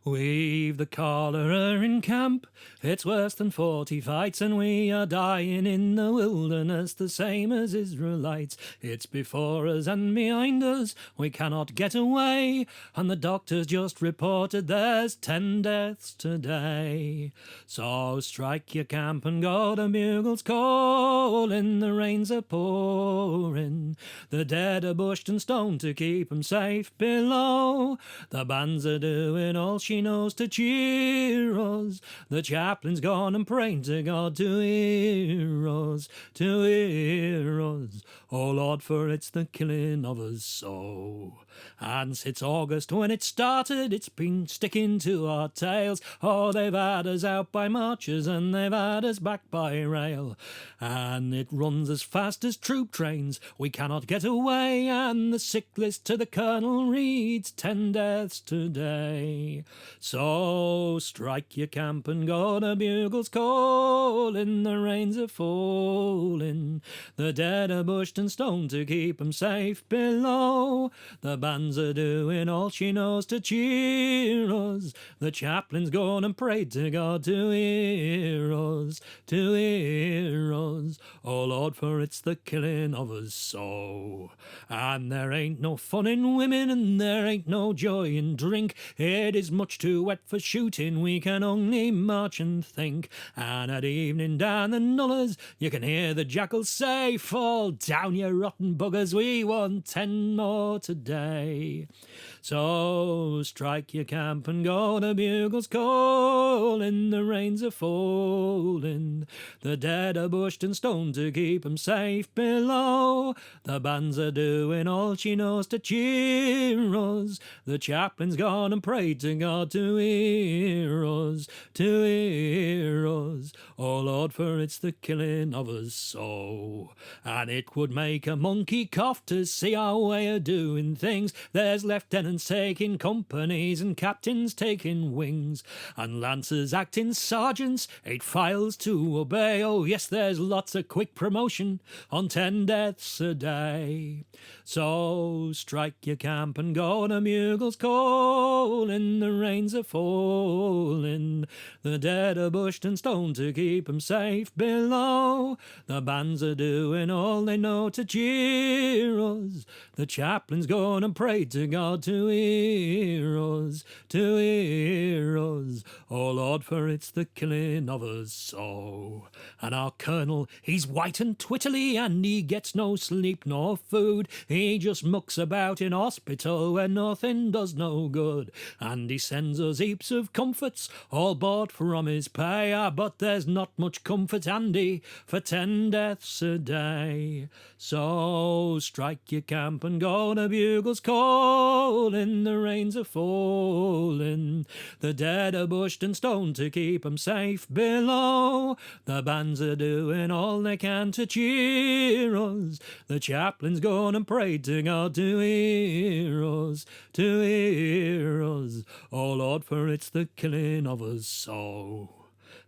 We've the cholera in camp, it's worse than 40 fights, and we are dying in the wilderness the same as Israelites. It's before us and behind us, we cannot get away, and the doctors just reported there's 10 deaths today. So strike your camp and go, the bugles calling, the rains are pouring, the dead are bushed and stoned to keep 'em safe below. The bands are doing all she knows to cheer us. The chaplain's gone and praying to God to hear us, to hear us. Oh Lord, for it's the killing of us so. And since August when it started, it's been sticking to our tails. Oh, they've had us out by marches and they've had us back by rail. And it runs as fast as troop trains, we cannot get away. And the sick list to the colonel reads 10 deaths today. So strike your camp and go, the bugles calling, the rains are falling, the dead are bushed and stoned to keep 'em safe below. The bands are doing all she knows to cheer us. The chaplain's gone and prayed to God to hear us, to hear us. Oh Lord, for it's the killing of us so. And there ain't no fun in women and there ain't no joy in drink. It is much too wet for shooting, we can only march and think. And at evening down the nullahs you can hear the jackals say, fall down you rotten buggers, we want 10 more today. So strike your camp and go, the bugles calling, the rains are falling, the dead are bushed and stoned to keep 'em safe below. The bands are doing all she knows to cheer us. The chaplain's gone and prayed to God to hear us, to hear us. Oh Lord, for it's the killing of us so. And it would make a monkey cough to see our way of doing things. There's lieutenants taking companies and captains taking wings, and lancers acting sergeants, 8 files to obey. Oh yes, there's lots of quick promotion on 10 deaths a day. So strike your camp and go, the bugles calling, the rains are falling, the dead are bushed and stoned to keep 'em safe below. The bands are doing all they know to cheer us. The chaplain's gone and prayed to God to hear us, to hear us. Oh Lord, for it's the killing of us so. And our colonel, he's white and twittly, and he gets no sleep nor food. He just mucks about in hospital where nothing does no good. And he sends us heaps of comforts, all bought from his pay. But there's not much comfort handy for 10 deaths a day. So strike your camp and go, the bugles calling, the rains are falling, the dead are bushed and stoned to keep 'em safe below. The bands are doing all they can to cheer us. The chaplain's gone and prayed to God to hear us, to hear us. Oh Lord, for it's the killing of us so.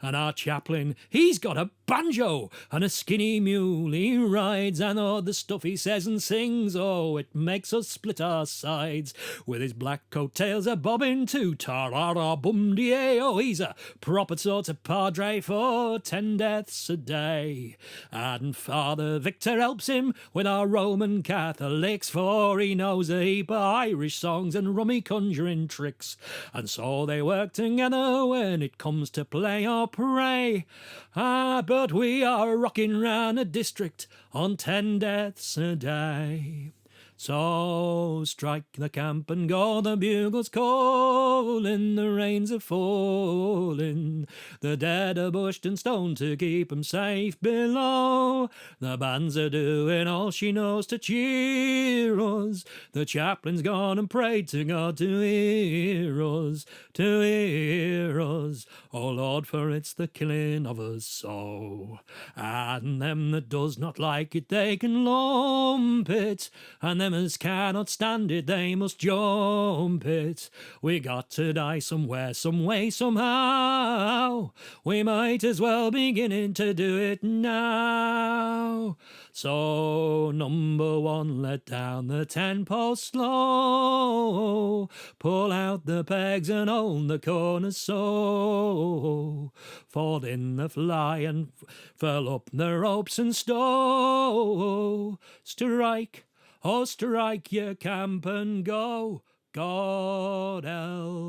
And our chaplain, he's got a banjo and a skinny mule he rides, and all the stuff he says and sings, oh, it makes us split our sides. With his black coattails a bobbing too, ta-ra-ra bum-dee-ay, oh, he's a proper sort of padre for 10 deaths a day. And Father Victor helps him with our Roman Catholics, for he knows a heap of Irish songs and rummy conjuring tricks, and so they work together when it comes to play or pray. But we are rocking round a district on 10 deaths a day. So strike the camp and go, the bugles calling, the rains are falling, the dead are bushed and stoned to keep 'em safe below. The bands are doing all she knows to cheer us. The chaplain's gone and prayed to God to hear us, to hear us. Oh Lord, for it's the killing of us so. And them that does not like it, they can lump it, and them as cannot stand it, they must jump it. We got to die somewhere, some way, somehow. We might as well begin to do it now. So, number one, let down the 10-post slow. Pull out the pegs and hold the corners so. Fall in the fly and furl up the ropes and stow. Strike, oh strike your camp and go. God help